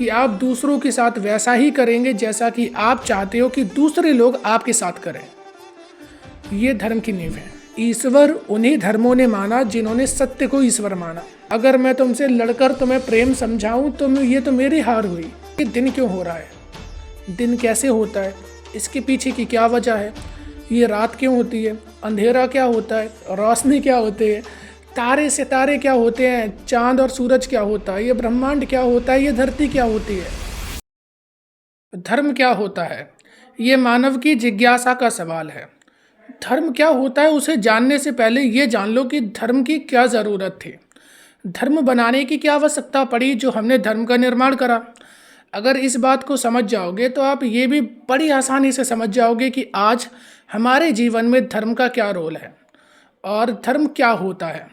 कि आप दूसरों के साथ वैसा ही करेंगे जैसा कि आप चाहते हो कि दूसरे लोग आपके साथ करें। ये धर्म की नींव है। ईश्वर उन्हीं धर्मों ने माना जिन्होंने सत्य को ईश्वर माना। अगर मैं तुमसे लड़कर तुम्हें प्रेम समझाऊं तो ये तो मेरी हार हुई। ये दिन क्यों हो रहा है, दिन कैसे होता है, इसके पीछे की क्या वजह है, ये रात क्यों होती है, अंधेरा क्या होता है, रोशनी क्या होती है, तारे सितारे क्या होते हैं, चांद और सूरज क्या होता है, ये ब्रह्मांड क्या होता है, ये धरती क्या होती है, धर्म क्या होता है, ये मानव की जिज्ञासा का सवाल है। धर्म क्या होता है उसे जानने से पहले ये जान लो कि धर्म की क्या ज़रूरत थी, धर्म बनाने की क्या आवश्यकता पड़ी जो हमने धर्म का निर्माण करा। अगर इस बात को समझ जाओगे तो आप ये भी बड़ी आसानी से समझ जाओगे कि आज हमारे जीवन में धर्म का क्या रोल है और धर्म क्या होता है।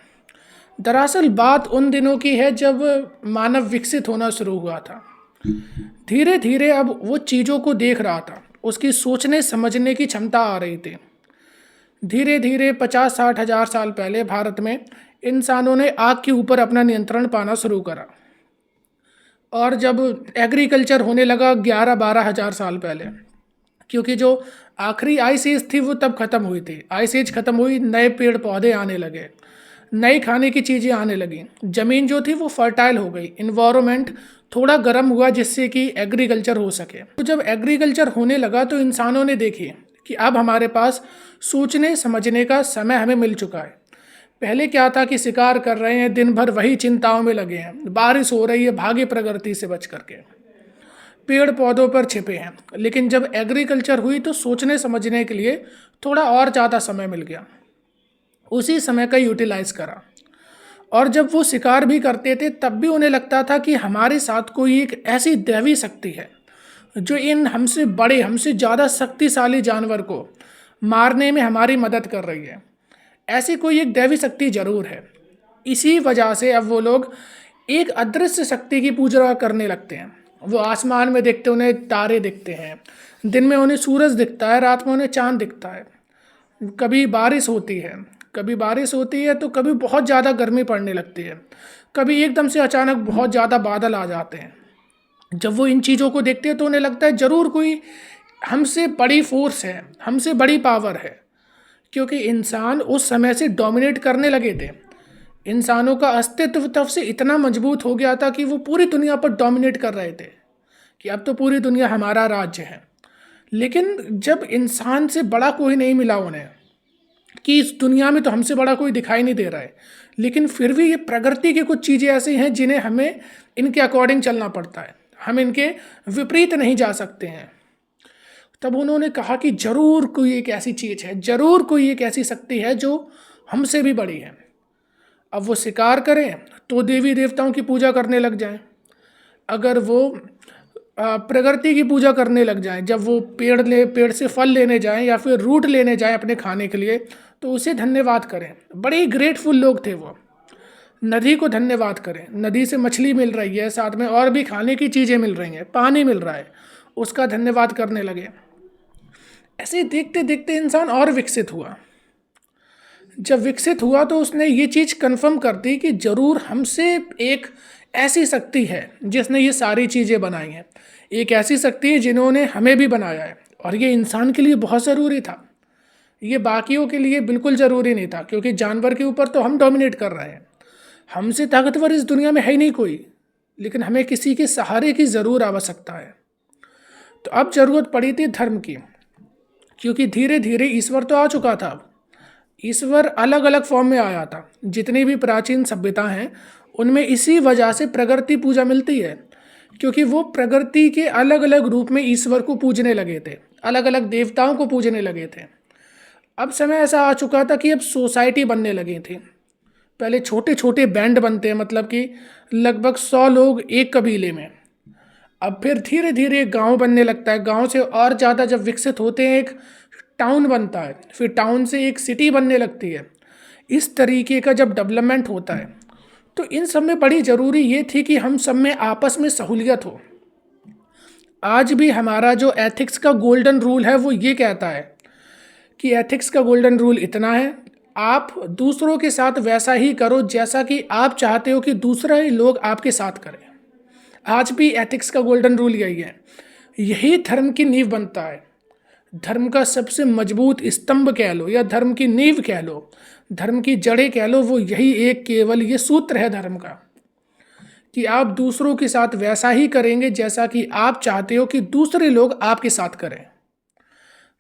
दरअसल बात उन दिनों की है जब मानव विकसित होना शुरू हुआ था। धीरे धीरे अब वो चीज़ों को देख रहा था, उसकी सोचने समझने की क्षमता आ रही थी। धीरे धीरे 50-60 हज़ार साल पहले भारत में इंसानों ने आग के ऊपर अपना नियंत्रण पाना शुरू करा। और जब एग्रीकल्चर होने लगा 11-12 हज़ार साल पहले, क्योंकि जो आखिरी आइस एज थी वो तब ख़त्म हुई थी। आइस एज ख़त्म हुई, नए पेड़ पौधे आने लगे, नई खाने की चीज़ें आने लगी, ज़मीन जो थी वो फर्टाइल हो गई, इन्वायरमेंट थोड़ा गर्म हुआ जिससे कि एग्रीकल्चर हो सके। तो जब एग्रीकल्चर होने लगा तो इंसानों ने देखी कि अब हमारे पास सोचने समझने का समय हमें मिल चुका है। पहले क्या था कि शिकार कर रहे हैं, दिन भर वही चिंताओं में लगे हैं, बारिश हो रही है, भागे प्रकृति से बच करके, पेड़ पौधों पर छिपे हैं। लेकिन जब एग्रीकल्चर हुई तो सोचने समझने के लिए थोड़ा और ज़्यादा समय मिल गया, उसी समय का यूटिलाइज करा। और जब वो शिकार भी करते थे तब भी उन्हें लगता था कि हमारे साथ कोई एक ऐसी दैवी शक्ति है जो इन हमसे बड़े, हमसे ज़्यादा शक्तिशाली जानवर को मारने में हमारी मदद कर रही है। ऐसी कोई एक दैवी शक्ति जरूर है। इसी वजह से अब वो लोग एक अदृश्य शक्ति की पूजा करने लगते हैं। वो आसमान में देखते, उन्हें तारे दिखते हैं, दिन में उन्हें सूरज दिखता है, रात में उन्हें चांद दिखता है। कभी बारिश होती है, कभी बारिश होती है तो कभी बहुत ज़्यादा गर्मी पड़ने लगती है, कभी एकदम से अचानक बहुत ज़्यादा बादल आ जाते हैं। जब वो इन चीज़ों को देखते हैं तो उन्हें लगता है ज़रूर कोई हमसे बड़ी फोर्स है, हमसे बड़ी पावर है, क्योंकि इंसान उस समय से डोमिनेट करने लगे थे। इंसानों का अस्तित्व तब से इतना मजबूत हो गया था कि वो पूरी दुनिया पर डोमिनेट कर रहे थे कि अब तो पूरी दुनिया हमारा राज्य है। लेकिन जब इंसान से बड़ा कोई नहीं मिला उन्हें, कि इस दुनिया में तो हमसे बड़ा कोई दिखाई नहीं दे रहा है, लेकिन फिर भी ये प्रकृति की कुछ चीज़ें ऐसी हैं जिन्हें हमें इनके अकॉर्डिंग चलना पड़ता है, हम इनके विपरीत नहीं जा सकते हैं। तब उन्होंने कहा कि जरूर कोई एक ऐसी चीज़ है, जरूर कोई एक ऐसी शक्ति है जो हमसे भी बड़ी है। अब वो शिकार करें तो देवी देवताओं की पूजा करने लग जाएं, अगर वो प्रकृति की पूजा करने लग जाएं, जब वो पेड़ से फल लेने जाएं या फिर रूट लेने जाएं अपने खाने के लिए तो उसे धन्यवाद करें। बड़े ही ग्रेटफुल लोग थे वो। नदी को धन्यवाद करें, नदी से मछली मिल रही है, साथ में और भी खाने की चीज़ें मिल रही हैं, पानी मिल रहा है, उसका धन्यवाद करने लगे। ऐसे देखते देखते इंसान और विकसित हुआ। जब विकसित हुआ तो उसने ये चीज़ कन्फर्म कर दी कि ज़रूर हमसे एक ऐसी शक्ति है जिसने ये सारी चीज़ें बनाई हैं, एक ऐसी शक्ति है जिन्होंने हमें भी बनाया है। और ये इंसान के लिए बहुत ज़रूरी था, ये बाकियों के लिए बिल्कुल ज़रूरी नहीं था, क्योंकि जानवर के ऊपर तो हम डोमिनेट कर रहे हैं, हमसे ताकतवर इस दुनिया में है ही नहीं कोई, लेकिन हमें किसी के सहारे की ज़रूर आवश्यकता है। तो अब ज़रूरत पड़ी थी धर्म की, क्योंकि धीरे धीरे ईश्वर तो आ चुका था। ईश्वर अलग अलग फॉर्म में आया था। जितनी भी प्राचीन सभ्यता हैं उनमें इसी वजह से प्रकृति पूजा मिलती है, क्योंकि वो प्रकृति के अलग अलग रूप में ईश्वर को पूजने लगे थे, अलग अलग देवताओं को पूजने लगे थे। अब समय ऐसा आ चुका था कि अब सोसाइटी बनने लगी थी। पहले छोटे छोटे बैंड बनते हैं, मतलब कि लगभग 100 लोग एक कबीले में। अब फिर धीरे धीरे गांव बनने लगता है, गांव से और ज़्यादा जब विकसित होते हैं एक टाउन बनता है, फिर टाउन से एक सिटी बनने लगती है। इस तरीके का जब डेवलपमेंट होता है तो इन सब में बड़ी ज़रूरी ये थी कि हम सब में आपस में सहूलियत हो। आज भी हमारा जो एथिक्स का गोल्डन रूल है वो ये कहता है कि एथिक्स का गोल्डन रूल इतना है, आप दूसरों के साथ वैसा ही करो जैसा कि आप चाहते हो कि दूसरे लोग आपके साथ करें। आज भी एथिक्स का गोल्डन रूल यही है, यही धर्म की नींव बनता है। धर्म का सबसे मजबूत स्तंभ कह लो या धर्म की नींव कह लो, धर्म की जड़ें कह लो, वो यही एक केवल ये सूत्र है धर्म का कि आप दूसरों के साथ वैसा ही करेंगे जैसा कि आप चाहते हो कि दूसरे लोग आपके साथ करें।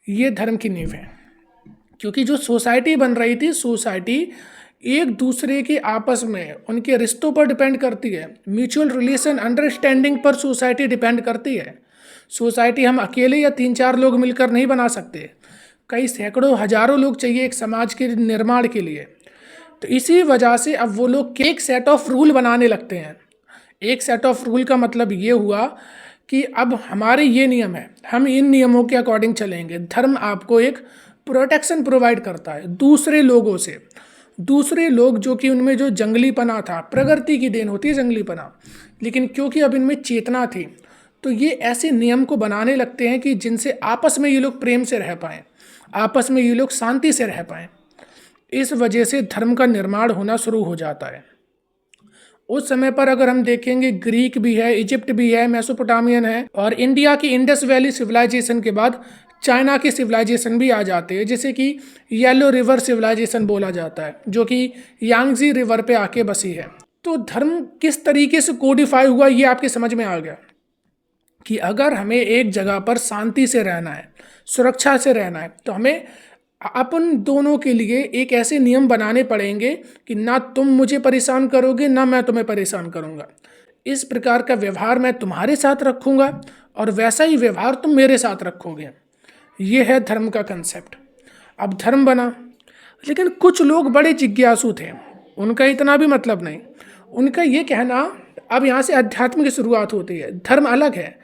ये धर्म की नींव है। क्योंकि जो सोसाइटी बन रही थी, सोसाइटी एक दूसरे के आपस में उनके रिश्तों पर डिपेंड करती है, म्यूचुअल रिलेशन अंडरस्टैंडिंग पर सोसाइटी डिपेंड करती है। सोसाइटी हम अकेले या 3-4 लोग मिलकर नहीं बना सकते, कई सैकड़ों हजारों लोग चाहिए एक समाज के निर्माण के लिए। तो इसी वजह से अब वो लोग एक सेट ऑफ रूल बनाने लगते हैं। एक सेट ऑफ रूल का मतलब ये हुआ कि अब हमारे ये नियम है, हम इन नियमों के अकॉर्डिंग चलेंगे। धर्म आपको एक प्रोटेक्शन प्रोवाइड करता है दूसरे लोगों से। दूसरे लोग जो कि उनमें जो जंगलीपना था, प्रकृति की देन होती है जंगलीपना, लेकिन क्योंकि अब इनमें चेतना थी तो ये ऐसे नियम को बनाने लगते हैं कि जिनसे आपस में ये लोग प्रेम से रह पाएँ, आपस में ये लोग शांति से रह पाएँ। इस वजह से धर्म का निर्माण होना शुरू हो जाता है। उस समय पर अगर हम देखेंगे, ग्रीक भी है, इजिप्ट भी है, मेसोपोटामियन है, और इंडिया की इंडस वैली सिविलाइजेशन के बाद चाइना की सिविलाइजेशन भी आ जाते हैं, जैसे कि येलो रिवर सिविलाइजेशन बोला जाता है, जो कि यांगजी रिवर पे आके बसी है। तो धर्म किस तरीके से कोडिफाई हुआ ये आपके समझ में आ गया कि अगर हमें एक जगह पर शांति से रहना है, सुरक्षा से रहना है, तो हमें अपन दोनों के लिए एक ऐसे नियम बनाने पड़ेंगे कि ना तुम मुझे परेशान करोगे ना मैं तुम्हें परेशान करूँगा। इस प्रकार का व्यवहार मैं तुम्हारे साथ रखूँगा और वैसा ही व्यवहार तुम मेरे साथ रखोगे। ये है धर्म का कंसेप्ट। अब धर्म बना, लेकिन कुछ लोग बड़े जिज्ञासु थे, उनका इतना भी मतलब नहीं। उनका ये कहना, अब यहाँ से अध्यात्म की शुरुआत होती है। धर्म अलग है,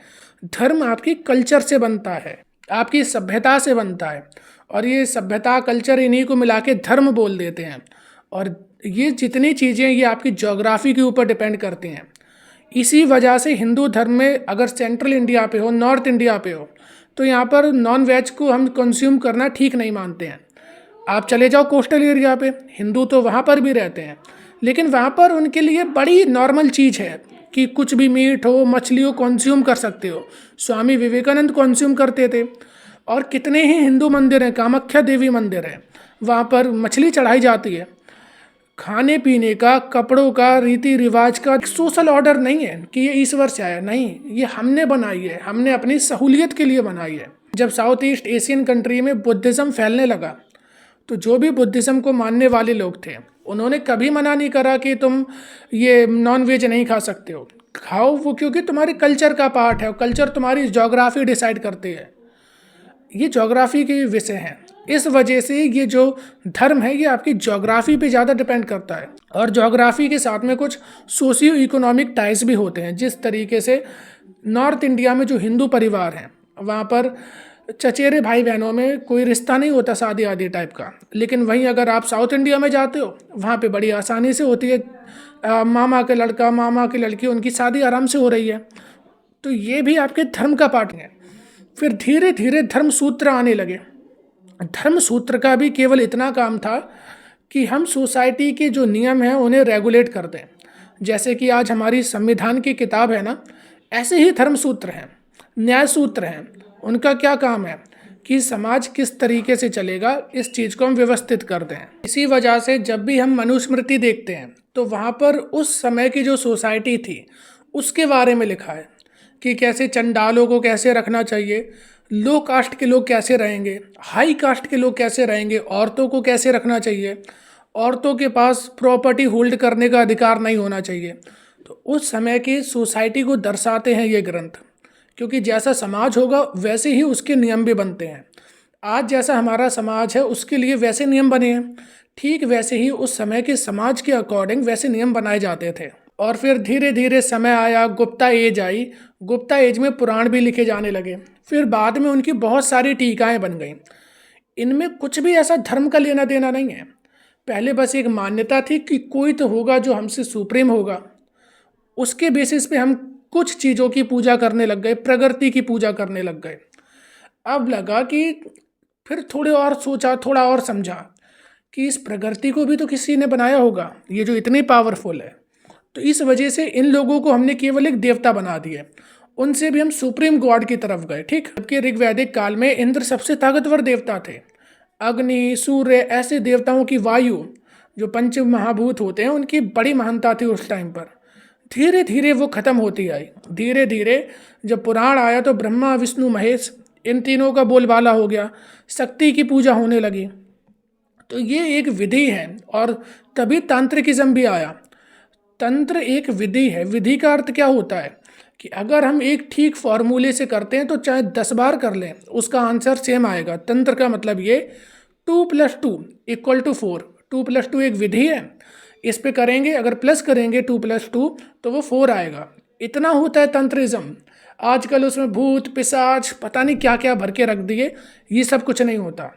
धर्म आपकी कल्चर से बनता है, आपकी सभ्यता से बनता है, और ये सभ्यता कल्चर इन्हीं को मिला के धर्म बोल देते हैं। और ये जितनी चीज़ें ये आपकी ज्योग्राफी के ऊपर डिपेंड करती हैं। इसी वजह से हिंदू धर्म में अगर सेंट्रल इंडिया पे हो, नॉर्थ इंडिया पे हो, तो यहाँ पर नॉन वेज को हम कंज्यूम करना ठीक नहीं मानते हैं। आप चले जाओ कोस्टल एरिया पे, हिंदू तो वहाँ पर भी रहते हैं, लेकिन वहाँ पर उनके लिए बड़ी नॉर्मल चीज़ है कि कुछ भी मीट हो, मछली हो, कंज्यूम कर सकते हो। स्वामी विवेकानंद कंज्यूम करते थे। और कितने ही हिंदू मंदिर हैं, कामाख्या देवी मंदिर है, वहाँ पर मछली चढ़ाई जाती है। खाने पीने का, कपड़ों का, रीति रिवाज का सोशल ऑर्डर नहीं है कि ये ईश्वर से आया, नहीं, ये हमने बनाई है, हमने अपनी सहूलियत के लिए बनाई है। जब साउथ ईस्ट एशियन कंट्री में बुद्धिज़्म फैलने लगा तो जो भी बुद्धिज़्म को मानने वाले लोग थे उन्होंने कभी मना नहीं करा कि तुम ये नॉन वेज नहीं खा सकते हो, खाओ, वो क्योंकि तुम्हारे कल्चर का पार्ट है, कल्चर तुम्हारी ज्योग्राफी डिसाइड करती है। ये ज्योग्राफी के विषय हैं। इस वजह से ये जो धर्म है ये आपकी ज्योग्राफी पे ज़्यादा डिपेंड करता है, और ज्योग्राफी के साथ में कुछ सोशियो इकोनॉमिक टाइज भी होते हैं। जिस तरीके से नॉर्थ इंडिया में जो हिंदू परिवार हैं वहाँ पर चचेरे भाई बहनों में कोई रिश्ता नहीं होता शादी आदि टाइप का, लेकिन वहीं अगर आप साउथ इंडिया में जाते हो वहाँ पे बड़ी आसानी से होती है। मामा के लड़का, मामा की लड़की, उनकी शादी आराम से हो रही है। तो ये भी आपके धर्म का पार्ट है। फिर धीरे धीरे धर्म सूत्र आने लगे। धर्म सूत्र का भी केवल इतना काम था कि हम सोसाइटी के जो नियम हैं उन्हें रेगुलेट कर दें। जैसे कि आज हमारी संविधान की किताब है ना, ऐसे ही धर्म सूत्र हैं, न्याय सूत्र हैं। उनका क्या काम है कि समाज किस तरीके से चलेगा, इस चीज़ को हम व्यवस्थित कर दें। इसी वजह से जब भी हम मनुस्मृति देखते हैं तो वहाँ पर उस समय की जो सोसाइटी थी उसके बारे में लिखा है कि कैसे चंडालों को कैसे रखना चाहिए, लो कास्ट के लोग कैसे रहेंगे, हाई कास्ट के लोग कैसे रहेंगे, औरतों को कैसे रखना चाहिए, औरतों के पास प्रॉपर्टी होल्ड करने का अधिकार नहीं होना चाहिए। तो उस समय की सोसाइटी को दर्शाते हैं ये ग्रंथ, क्योंकि जैसा समाज होगा वैसे ही उसके नियम भी बनते हैं। आज जैसा हमारा समाज है उसके लिए वैसे नियम बने हैं, ठीक वैसे ही उस समय के समाज के अकॉर्डिंग वैसे नियम बनाए जाते थे। और फिर धीरे धीरे समय आया, गुप्ता एज आई, गुप्ता एज में पुराण भी लिखे जाने लगे। फिर बाद में उनकी बहुत सारी टीकाएं बन गईं। इनमें कुछ भी ऐसा धर्म का लेना देना नहीं है। पहले बस एक मान्यता थी कि कोई तो होगा जो हमसे सुप्रीम होगा, उसके बेसिस पे हम कुछ चीज़ों की पूजा करने लग गए, प्रकृति की पूजा करने लग गए। अब लगा कि फिर थोड़े और सोचा, थोड़ा और समझा कि इस प्रकृति को भी तो किसी ने बनाया होगा, ये जो इतनी पावरफुल है, तो इस वजह से इन लोगों को हमने केवल एक देवता बना दिया, उनसे भी हम सुप्रीम गॉड की तरफ गए। ठीक, जबकि ऋग्वैदिक काल में इंद्र सबसे ताकतवर देवता थे। अग्नि, सूर्य, ऐसे देवताओं की, वायु, जो पंच महाभूत होते हैं, उनकी बड़ी महानता थी उस टाइम पर। धीरे धीरे वो खत्म होती आई। धीरे धीरे जब पुराण आया तो ब्रह्मा, विष्णु, महेश, इन तीनों का बोलबाला हो गया, शक्ति की पूजा होने लगी। तो ये एक विधि है, और तभी तांत्रिकिज्म भी आया। तंत्र एक विधि है। विधि का अर्थ क्या होता है कि अगर हम एक ठीक फॉर्मूले से करते हैं तो चाहे 10 बार कर लें, उसका आंसर सेम आएगा। तंत्र का मतलब ये 2 + 2 = 4। 2 + 2 एक विधि है, इस पे करेंगे, अगर प्लस करेंगे 2 + 2 तो वो 4 आएगा। इतना होता है तंत्रिज्म। आजकल उसमें भूत पिशाच पता नहीं क्या क्या भर के रख दिए, ये सब कुछ नहीं होता।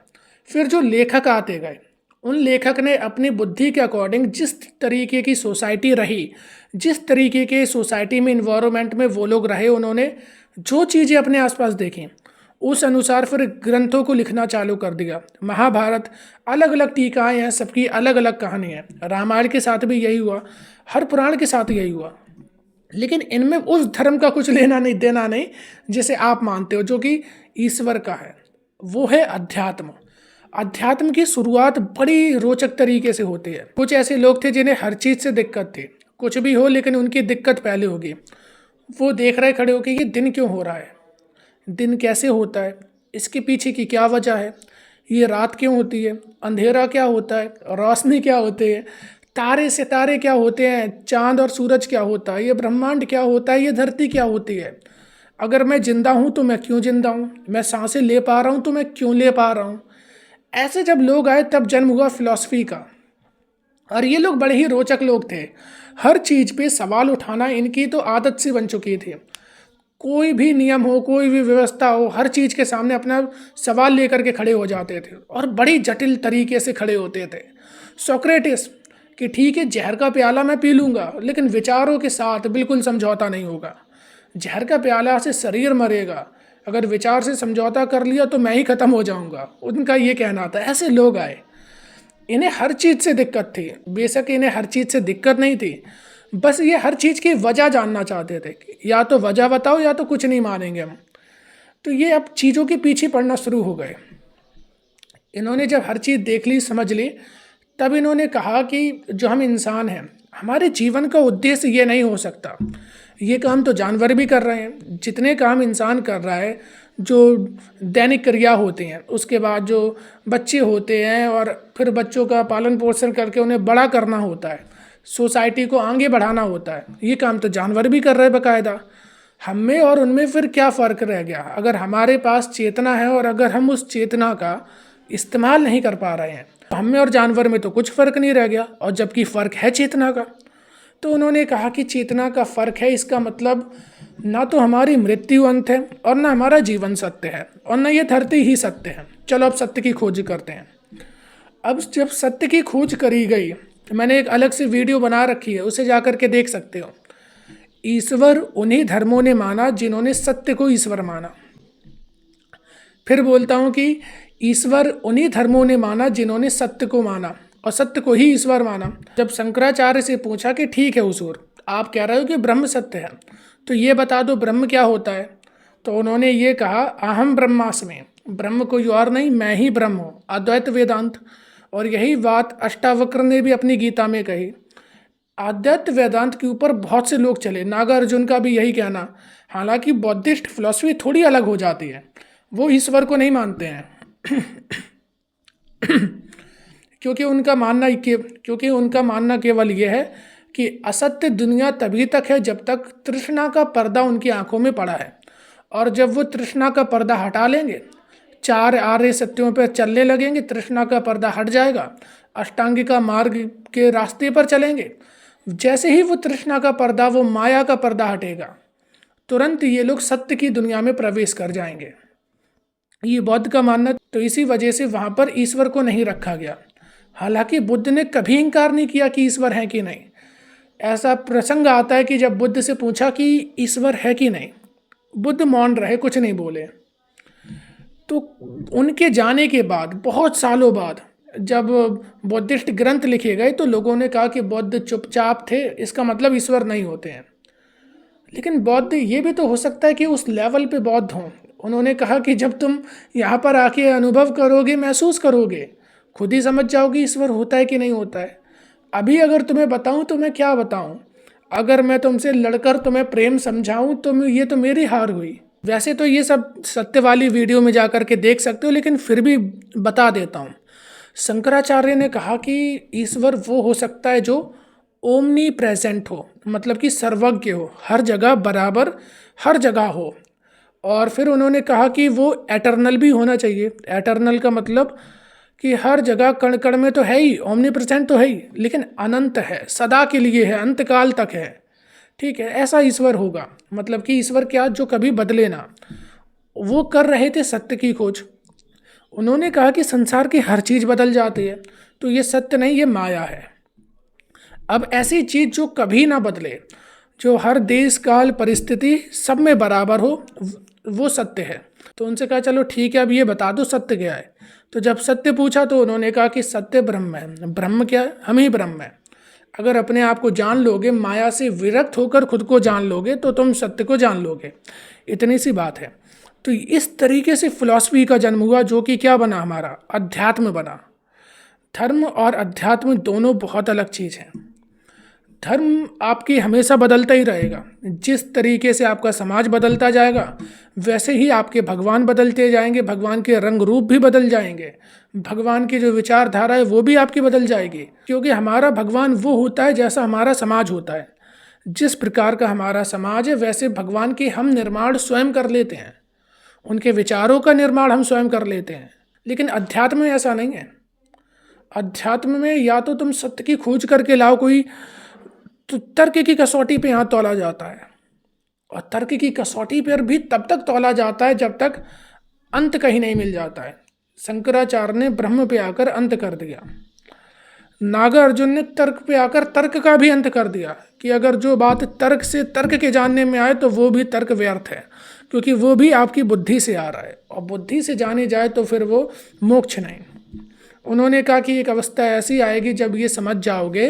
फिर जो लेखक आते गए, उन लेखक ने अपनी बुद्धि के अकॉर्डिंग जिस तरीके की सोसाइटी रही, जिस तरीके के सोसाइटी में, इन्वायरमेंट में वो लोग रहे, उन्होंने जो चीज़ें अपने आसपास देखी उस अनुसार फिर ग्रंथों को लिखना चालू कर दिया। महाभारत, अलग अलग टीकाएँ हैं, सबकी अलग अलग कहानी है। रामायण के साथ भी यही हुआ, हर पुराण के साथ यही हुआ। लेकिन इनमें उस धर्म का कुछ लेना नहीं देना नहीं जिसे आप मानते हो, जो कि ईश्वर का है, वो है अध्यात्म। अध्यात्म की शुरुआत बड़ी रोचक तरीके से होती है। कुछ ऐसे लोग थे जिन्हें हर चीज़ से दिक्कत थी, कुछ भी हो लेकिन उनकी दिक्कत पहले होगी। वो देख रहे खड़े होकर, ये दिन क्यों हो रहा है, दिन कैसे होता है, इसके पीछे की क्या वजह है, ये रात क्यों होती है, अंधेरा क्या होता है, रोशनी क्या होती है, तारे सितारे क्या होते हैं, चांद और सूरज क्या होता है, ये ब्रह्मांड क्या होता है, ये धरती क्या होती है, अगर मैं जिंदा हूँ तो मैं क्यों जिंदा हूँ, मैं सांसें ले पा रहा हूँ तो मैं क्यों ले पा रहा हूँ। ऐसे जब लोग आए तब जन्म हुआ फिलॉसफी का। और ये लोग बड़े ही रोचक लोग थे। हर चीज़ पे सवाल उठाना इनकी तो आदत सी बन चुकी थी। कोई भी नियम हो, कोई भी व्यवस्था हो, हर चीज़ के सामने अपना सवाल लेकर के खड़े हो जाते थे और बड़ी जटिल तरीके से खड़े होते थे। सोक्रेटिस कि ठीक है, जहर का प्याला मैं पी लूँगा लेकिन विचारों के साथ बिल्कुल समझौता नहीं होगा। जहर का प्याला से शरीर मरेगा, अगर विचार से समझौता कर लिया तो मैं ही ख़त्म हो जाऊँगा, उनका ये कहना था। ऐसे लोग आए, इन्हें हर चीज़ से दिक्कत थी। बेशक इन्हें हर चीज़ से दिक्कत नहीं थी, बस ये हर चीज़ की वजह जानना चाहते थे। या तो वजह बताओ या तो कुछ नहीं मानेंगे हम। तो ये अब चीज़ों के पीछे पड़ना शुरू हो गए। इन्होंने जब हर चीज़ देख ली, समझ ली, तब इन्होंने कहा कि जो हम इंसान हैं, हमारे जीवन का उद्देश्य ये नहीं हो सकता। ये काम तो जानवर भी कर रहे हैं, जितने काम इंसान कर रहा है, जो दैनिक क्रिया होती हैं, उसके बाद जो बच्चे होते हैं और फिर बच्चों का पालन पोषण करके उन्हें बड़ा करना होता है, सोसाइटी को आगे बढ़ाना होता है, ये काम तो जानवर भी कर रहे हैं बाकायदा। हम में और उनमें फिर क्या फ़र्क रह गया? अगर हमारे पास चेतना है और अगर हम उस चेतना का इस्तेमाल नहीं कर पा रहे हैं, तो हम में और जानवर में तो कुछ फ़र्क नहीं रह गया, और जबकि फ़र्क है चेतना का। तो उन्होंने कहा कि चेतना का फ़र्क है, इसका मतलब ना तो हमारी मृत्यु अंत है और ना हमारा जीवन सत्य है और ना ये धरती ही सत्य है। चलो अब सत्य की खोज करते हैं। अब जब सत्य की खोज करी गई, मैंने एक अलग से वीडियो बना रखी है, उसे जा कर के देख सकते हो। ईश्वर उन्हीं धर्मों ने माना जिन्होंने सत्य को ईश्वर माना। फिर बोलता हूँ कि ईश्वर उन्हीं धर्मों ने माना जिन्होंने सत्य को माना और सत्य को ही ईश्वर माना। जब शंकराचार्य से पूछा कि ठीक है हुजूर, आप कह रहे हो कि ब्रह्म सत्य है, तो ये बता दो ब्रह्म क्या होता है। तो उन्होंने ये कहा, अहम ब्रह्मास्मि, ब्रह्म कोई और नहीं, मैं ही ब्रह्म हूँ, अद्वैत वेदांत। और यही बात अष्टावक्र ने भी अपनी गीता में कही। अद्वैत वेदांत के ऊपर बहुत से लोग चले, नागार्जुन का भी यही कहना। हालांकि बौद्धिस्ट फिलॉसफी थोड़ी अलग हो जाती है, वो ईश्वर को नहीं मानते हैं क्योंकि उनका मानना केवल ये है कि असत्य दुनिया तभी तक है जब तक तृष्णा का पर्दा उनकी आंखों में पड़ा है, और जब वो तृष्णा का पर्दा हटा लेंगे, 4 आर्य सत्यों पर चलने लगेंगे, तृष्णा का पर्दा हट जाएगा, अष्टांगिका मार्ग के रास्ते पर चलेंगे, जैसे ही वो तृष्णा का पर्दा, वो माया का पर्दा हटेगा, तुरंत ये लोग सत्य की दुनिया में प्रवेश कर जाएंगे। ये बौद्ध का मानना। तो इसी वजह से वहाँ पर ईश्वर को नहीं रखा गया। हालांकि बुद्ध ने कभी इनकार नहीं किया कि ईश्वर है कि नहीं। ऐसा प्रसंग आता है कि जब बुद्ध से पूछा कि ईश्वर है कि नहीं, बुद्ध मौन रहे, कुछ नहीं बोले। तो उनके जाने के बाद बहुत सालों बाद जब बौद्धिस्ट ग्रंथ लिखे गए तो लोगों ने कहा कि बौद्ध चुपचाप थे, इसका मतलब ईश्वर नहीं होते हैं। लेकिन बौद्ध ये भी तो हो सकता है कि उस लेवल पे बौद्ध हों। उन्होंने कहा कि जब तुम यहाँ पर आके अनुभव करोगे, महसूस करोगे, खुद ही समझ जाओगे ईश्वर होता है कि नहीं होता है। अभी अगर तुम्हें बताऊं तो मैं क्या बताऊं? अगर मैं तुमसे लड़कर तुम्हें प्रेम समझाऊं तो ये तो मेरी हार हुई। वैसे तो ये सब सत्य वाली वीडियो में जा कर के देख सकते हो, लेकिन फिर भी बता देता हूँ। शंकराचार्य ने कहा कि ईश्वर वो हो सकता है जो ओमनी प्रेजेंट हो, मतलब कि सर्वज्ञ हो, हर जगह बराबर, हर जगह हो। और फिर उन्होंने कहा कि वो एटर्नल भी होना चाहिए। एटर्नल का मतलब कि हर जगह कण कण में तो है ही, ओमनी प्रेजेंट तो है ही, लेकिन अनंत है, सदा के लिए है, अंतकाल तक है। ठीक है, ऐसा ईश्वर होगा। मतलब कि ईश्वर क्या, जो कभी बदले ना। वो कर रहे थे सत्य की खोज। उन्होंने कहा कि संसार की हर चीज़ बदल जाती है, तो ये सत्य नहीं, ये माया है। अब ऐसी चीज़ जो कभी ना बदले, जो हर देश काल परिस्थिति सब में बराबर हो, वो सत्य है। तो उनसे कहा चलो ठीक है, अब ये बता दो सत्य क्या है। तो जब सत्य पूछा तो उन्होंने कहा कि सत्य ब्रह्म है। ब्रह्म क्या है? हम ही ब्रह्म है। अगर अपने आप को जान लोगे, माया से विरक्त होकर खुद को जान लोगे, तो तुम सत्य को जान लोगे। इतनी सी बात है। तो इस तरीके से फिलॉसफी का जन्म हुआ, जो कि क्या बना, हमारा अध्यात्म बना। धर्म और अध्यात्म दोनों बहुत अलग चीज़ हैं। धर्म आपकी हमेशा बदलता ही रहेगा। जिस तरीके से आपका समाज बदलता जाएगा, वैसे ही आपके भगवान बदलते जाएंगे, भगवान के रंग रूप भी बदल जाएंगे, भगवान की जो विचारधारा है वो भी आपकी बदल जाएगी। क्योंकि हमारा भगवान वो होता है जैसा हमारा समाज होता है। जिस प्रकार का हमारा समाज है, वैसे भगवान की हम निर्माण स्वयं कर लेते हैं, उनके विचारों का निर्माण हम स्वयं कर लेते हैं। लेकिन अध्यात्म में ऐसा नहीं है। अध्यात्म में या तो तुम सत्य की खोज करके लाओ कोई, तो तर्क की कसौटी पे यहाँ तौला जाता है। और तर्क की कसौटी पर भी तब तक तौला जाता है जब तक अंत कहीं नहीं मिल जाता है। शंकराचार्य ने ब्रह्म पे आकर अंत कर दिया। नागार्जुन ने तर्क पे आकर तर्क का भी अंत कर दिया कि अगर जो बात तर्क से, तर्क के जानने में आए, तो वो भी तर्क व्यर्थ है, क्योंकि वो भी आपकी बुद्धि से आ रहा है, और बुद्धि से जाने जाए तो फिर वो मोक्ष नहीं। उन्होंने कहा कि एक अवस्था ऐसी आएगी जब ये समझ जाओगे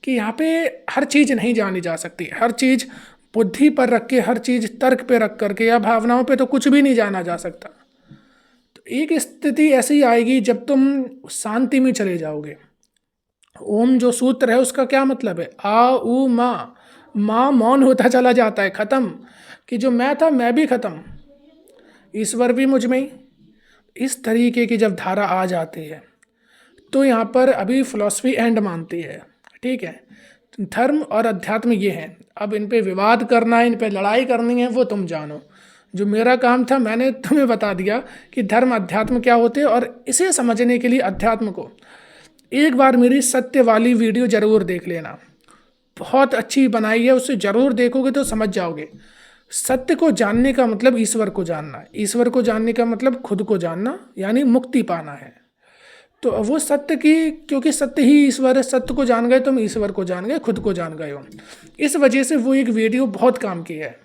कि यहाँ पे हर चीज़ नहीं जानी जा सकती। हर चीज़ बुद्धि पर रख के, हर चीज़ तर्क पे रख करके या भावनाओं पे तो कुछ भी नहीं जाना जा सकता। तो एक स्थिति ऐसी आएगी जब तुम शांति में चले जाओगे। ओम जो सूत्र है उसका क्या मतलब है? आ उ माँ। माँ मौन होता चला जाता है, ख़त्म, कि जो मैं था मैं भी ख़त्म, ईश्वर भी मुझ में ही। इस तरीके की जब धारा आ जाती है तो यहाँ पर अभी फिलॉसफी एंड मानती है। ठीक है, धर्म और अध्यात्म ये हैं। अब इन पे विवाद करना है, इन पे लड़ाई करनी है, वो तुम जानो। जो मेरा काम था मैंने तुम्हें बता दिया कि धर्म अध्यात्म क्या होते हैं। और इसे समझने के लिए अध्यात्म को एक बार मेरी सत्य वाली वीडियो ज़रूर देख लेना, बहुत अच्छी बनाई है, उसे ज़रूर देखोगे तो समझ जाओगे। सत्य को जानने का मतलब ईश्वर को जानना है, ईश्वर को जानने का मतलब खुद को जानना, यानी मुक्ति पाना है। तो वो सत्य की, क्योंकि सत्य ही ईश्वर है, सत्य को जान गए तुम, ईश्वर को जान गए, खुद को जान गए हो। इस वजह से वो एक वीडियो बहुत काम की है।